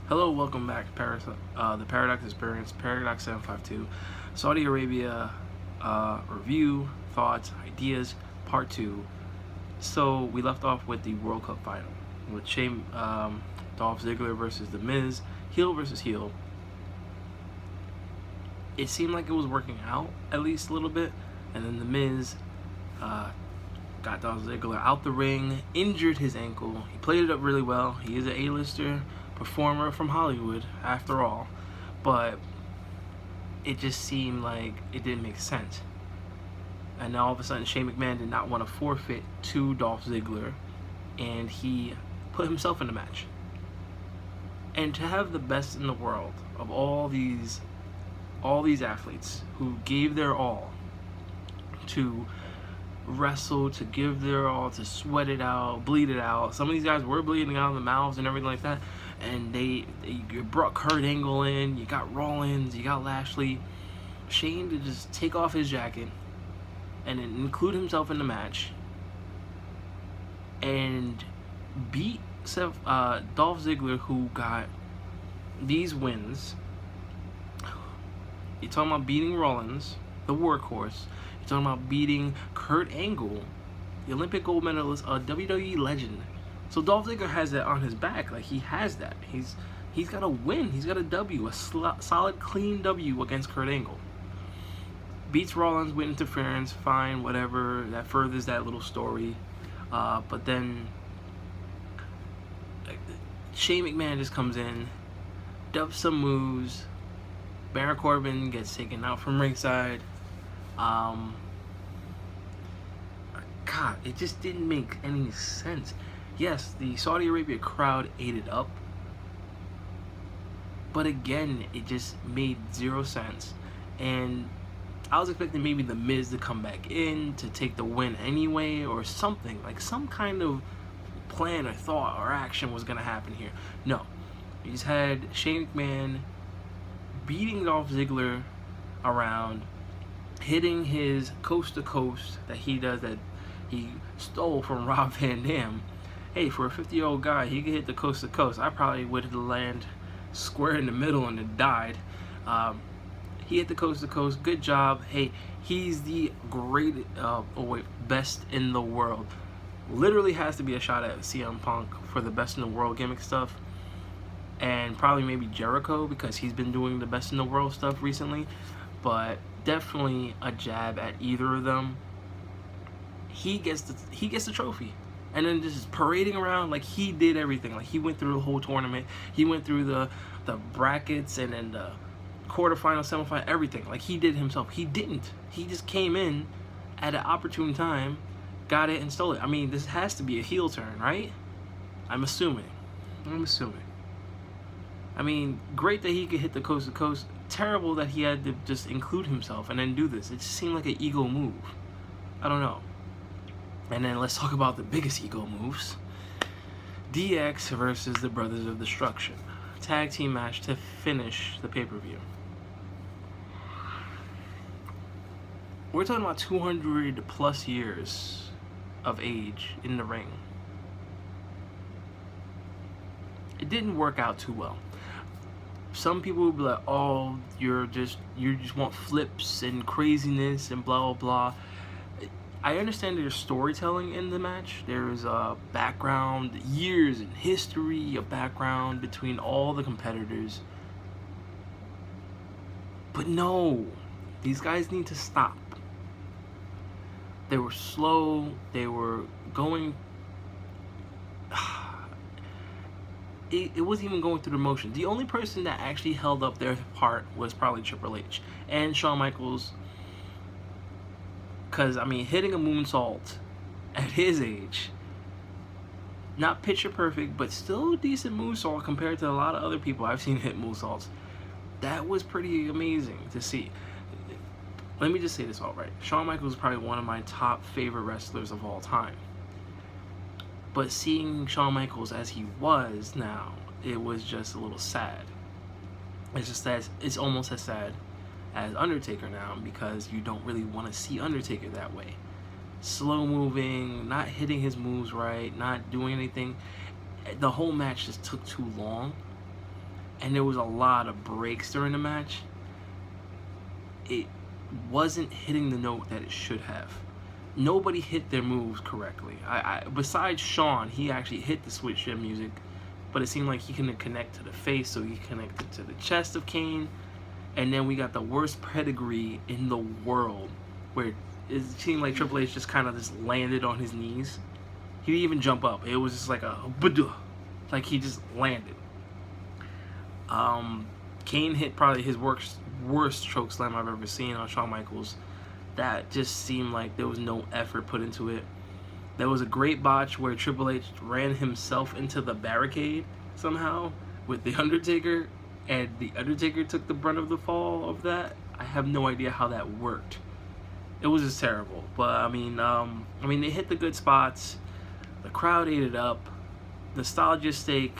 Hello, welcome back to the Paradox Experience, Paradox 752, Saudi Arabia review, thoughts, ideas, part 2. So we left off with the World Cup final, with Dolph Ziggler versus The Miz, heel versus heel. It seemed like it was working out, at least a little bit, and then The Miz got Dolph Ziggler out the ring, injured his ankle. He played it up really well. He is an A-lister performer from Hollywood, after all, but it just seemed like it didn't make sense. And now all of a sudden, Shane McMahon did not want to forfeit to Dolph Ziggler, and he put himself in the match. And to have the best in the world of all these athletes who gave their all to wrestle, to give their all, to sweat it out, bleed it out. Some of these guys were bleeding out of the mouths and everything like that. And you brought Kurt Angle in, you got Rollins, you got Lashley. Shane to just take off his jacket and include himself in the match and beat Dolph Ziggler, who got these wins. You're talking about beating Rollins, the workhorse. You're talking about beating Kurt Angle, the Olympic gold medalist, a WWE legend. So Dolph Ziggler has that on his back. Like, he has that. He's got a win. He's got a W, a solid, clean W against Kurt Angle. Beats Rollins with interference, fine, whatever. That furthers that little story. But then Shane McMahon just comes in, dubs some moves. Baron Corbin gets taken out from ringside. God, it just didn't make any sense. Yes, the Saudi Arabia crowd ate it up, but again, it just made zero sense. And I was expecting maybe The Miz to come back in to take the win anyway, or something, like some kind of plan or thought or action was going to happen here. No, you just had Shane McMahon beating Dolph Ziggler around, hitting his coast to coast that he does, that he stole from Rob Van Dam. Hey, for a 50-year-old guy, he could hit the coast to coast. I probably would have landed square in the middle and it died. He hit the coast to coast. Good job. Hey, he's the best in the world. Literally has to be a shot at CM Punk for the best in the world gimmick stuff. And probably maybe Jericho, because he's been doing the best in the world stuff recently. But definitely a jab at either of them. He gets the trophy. And then just parading around like he did everything. Like, he went through the whole tournament. He went through the brackets and then the quarterfinal, semifinal, everything. Like, he did himself. He didn't. He just came in at an opportune time, got it, and stole it. I mean, this has to be a heel turn, right? I'm assuming. I mean, great that he could hit the coast to coast. Terrible that he had to just include himself and then do this. It just seemed like an ego move. I don't know. And then let's talk about the biggest ego moves. DX versus the Brothers of Destruction. Tag team match to finish the pay-per-view. We're talking about 200 plus years of age in the ring. It didn't work out too well. Some people would be like, oh, you just want flips and craziness and blah, blah, blah. I understand there's storytelling in the match. There's a background, years in history, a background between all the competitors. But no, these guys need to stop. They were slow. They were going... It wasn't even going through the motion. The only person that actually held up their part was probably Triple H and Shawn Michaels. Because, I mean, hitting a moonsault at his age, not picture perfect, but still a decent moonsault compared to a lot of other people I've seen hit moonsaults. That was pretty amazing to see. Let me just say this outright. Shawn Michaels is probably one of my top favorite wrestlers of all time. But seeing Shawn Michaels as he was now, it was just a little sad. It's just that it's almost as sad as Undertaker now, because you don't really want to see Undertaker that way. Slow moving, not hitting his moves right, not doing anything. The whole match just took too long. and there was a lot of breaks during the match. It wasn't hitting the note that it should have. Nobody hit their moves correctly. Besides Shawn, he actually hit the switch shit music, but it seemed like he couldn't connect to the face, so he connected to the chest of Kane. And then we got the worst pedigree in the world, where it seemed like Triple H just kind of just landed on his knees. He didn't even jump up. It was just like a baduh, like he just landed. Kane hit probably his worst choke slam I've ever seen on Shawn Michaels. That just seemed like there was no effort put into it. There was a great botch where Triple H ran himself into the barricade somehow with The Undertaker, and The Undertaker took the brunt of the fall of that. I have no idea how that worked. It was just terrible. But I mean, they hit the good spots. The crowd ate it up. Nostalgia's sake,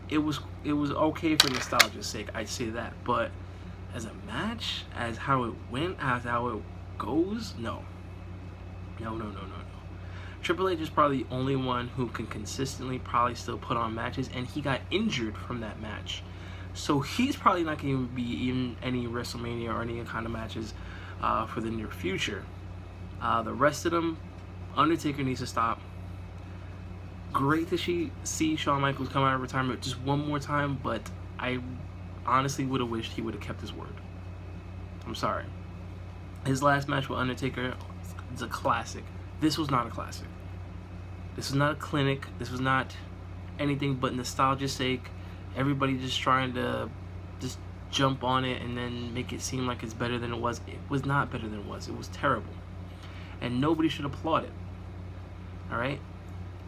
it was okay for nostalgia's sake, I'd say that. But as a match, as how it went, as how it goes, no. Triple H is probably the only one who can consistently probably still put on matches, and he got injured from that match. So he's probably not going to be in any WrestleMania or any kind of matches for the near future. The rest of them, Undertaker needs to stop. Great to see Shawn Michaels come out of retirement just one more time, but I honestly would have wished he would have kept his word. I'm sorry. His last match with Undertaker is a classic. This was not a classic. This was not a clinic. This was not anything but nostalgia's sake. Everybody just trying to just jump on it and then make it seem like it's better than it was. It was not better than it was. It was terrible. And nobody should applaud it. Alright?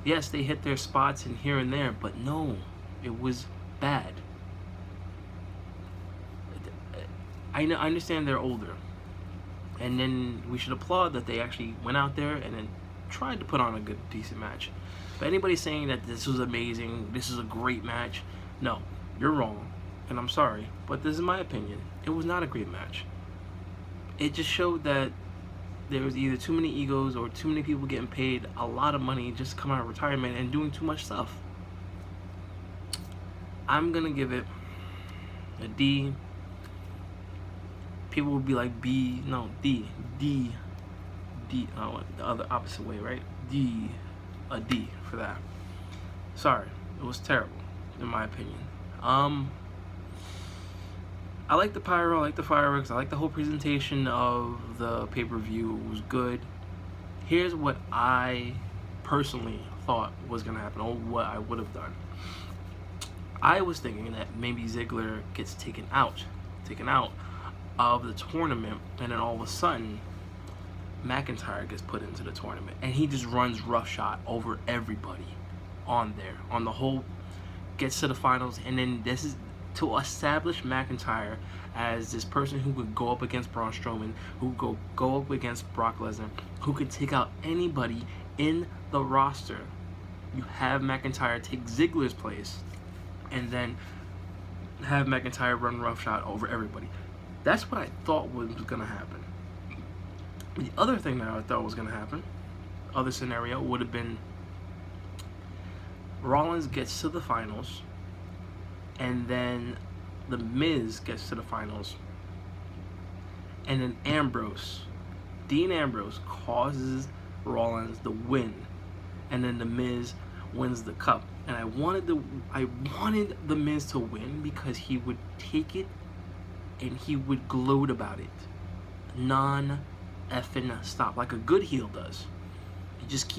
Yes, they hit their spots and here and there, but no, it was bad. I understand they're older. And then we should applaud that they actually went out there and then tried to put on a good, decent match. But anybody saying that this was amazing, this is a great match, no, you're wrong. And I'm sorry, but this is my opinion. It was not a great match. It just showed that there was either too many egos or too many people getting paid a lot of money just to come out of retirement and doing too much stuff. I'm gonna give it a D. People would be like B, no, D, oh, the other opposite way, right? A D for that. Sorry, it was terrible, in my opinion. I like the pyro, I like the fireworks, I like the whole presentation of the pay-per-view. It was good. Here's what I personally thought was gonna happen, or what I would have done. I was thinking that maybe Ziggler gets taken out of the tournament, and then all of a sudden McIntyre gets put into the tournament and he just runs roughshod over everybody on there, on the whole, gets to the finals. And then this is to establish McIntyre as this person who could go up against Braun Strowman, who could go up against Brock Lesnar, who could take out anybody in the roster. You have McIntyre take Ziggler's place and then have McIntyre run roughshod over everybody. That's what I thought was going to happen. The other thing that I thought was going to happen, other scenario, would have been Rollins gets to the finals, and then The Miz gets to the finals, and then Dean Ambrose causes Rollins the win, and then The Miz wins the cup. And I wanted The Miz to win because he would take it and he would gloat about it non-effing stop, like a good heel does. You just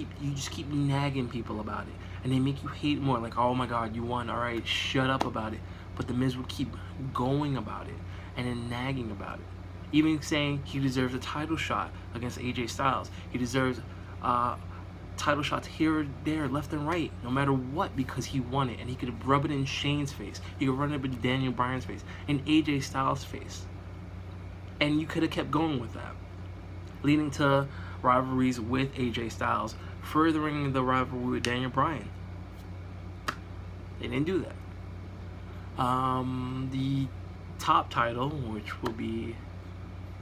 keep nagging people about it, and they make you hate more. Like, oh my God, you won. All right, shut up about it. But The Miz would keep going about it and then nagging about it, even saying he deserves a title shot against AJ Styles. He deserves title shots here, there, left and right, no matter what, because he won it. And he could rub it in Shane's face, he could run it in Daniel Bryan's face, and AJ Styles' face, and you could have kept going with that, leading to rivalries with AJ Styles, furthering the rivalry with Daniel Bryan. They didn't do that. The top title, which will be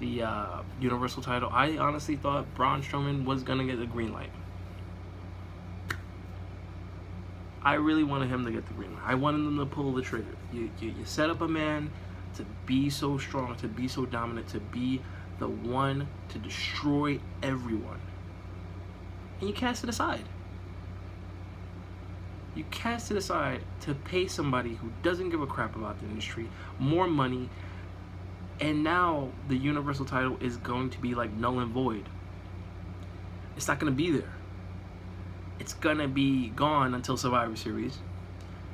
the Universal title, I honestly thought Braun Strowman was gonna get the green light. I really wanted him to get the green light. I wanted them to pull the trigger. You set up a man to be so strong, to be so dominant, to be the one to destroy everyone. And you cast it aside. You cast it aside to pay somebody who doesn't give a crap about the industry more money, and now the Universal title is going to be like null and void. It's not going to be there. It's going to be gone until Survivor Series.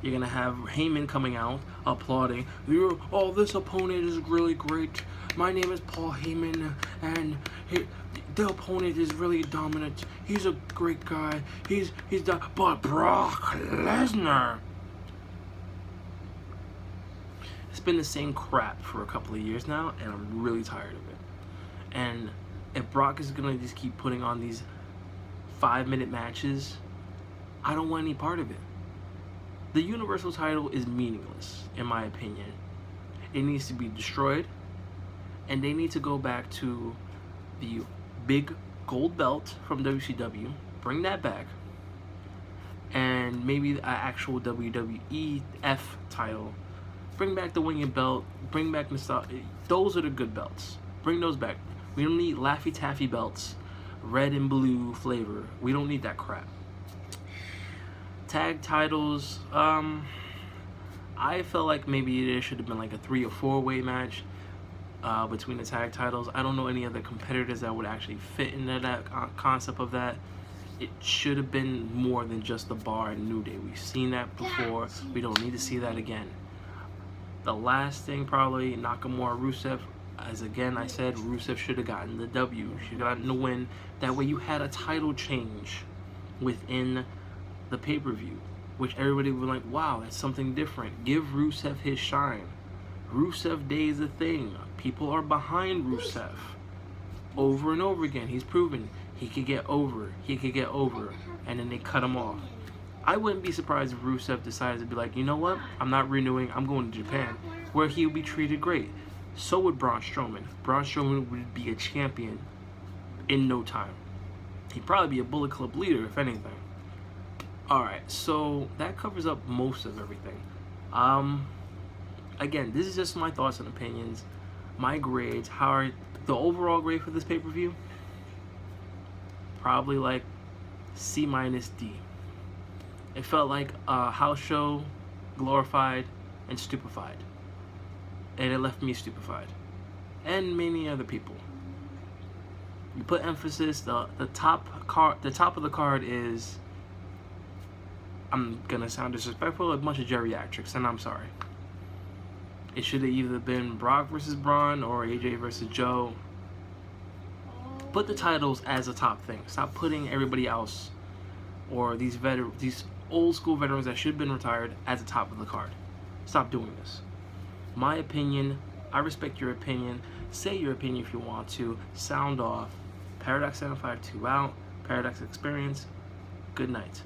You're going to have Heyman coming out, applauding. Oh, this opponent is really great. My name is Paul Heyman, and the opponent is really dominant. He's a great guy. But Brock Lesnar. It's been the same crap for a couple of years now, and I'm really tired of it. And if Brock is gonna just keep putting on these 5-minute matches, I don't want any part of it. The Universal title is meaningless, in my opinion. It needs to be destroyed, and they need to go back to the big gold belt from WCW, bring that back, and maybe an actual WWEF title. Bring back the winged belt, bring back nostalgia. Those are the good belts. Bring those back. We don't need Laffy Taffy belts, red and blue flavor. We don't need that crap. Tag titles, I felt like maybe there should have been like a 3 or 4-way match between the tag titles. I don't know any other competitors that would actually fit into that concept of that. It should have been more than just the Bar and New Day. We've seen that before. We don't need to see that again. The last thing, probably Nakamura Rusev. As again I said, Rusev should have gotten the W. Should have gotten the win. That way you had a title change within the pay-per-view, which everybody was like, wow, that's something different. Give Rusev his shine. Rusev Day is a thing. People are behind Rusev. Over and over again, he's proven he could get over. He could get over. And then they cut him off. I wouldn't be surprised if Rusev decides to be like, you know what? I'm not renewing. I'm going to Japan, where he'll be treated great. So would Braun Strowman. Braun Strowman would be a champion in no time. He'd probably be a Bullet Club leader, if anything. Alright, so that covers up most of everything. Again, this is just my thoughts and opinions. My grades. How are the overall grade for this pay-per-view? Probably like C minus D. It felt like a house show, glorified and stupefied. And it left me stupefied. And many other people. You put emphasis, the top of the card is, I'm gonna sound disrespectful, a bunch of geriatrics, and I'm sorry. It should have either been Brock versus Braun or AJ versus Joe. Put the titles as a top thing. Stop putting everybody else or these old school veterans that should have been retired as the top of the card. Stop doing this. My opinion, I respect your opinion. Say your opinion if you want to. Sound off. Paradox 752 out. Paradox Experience. Good night.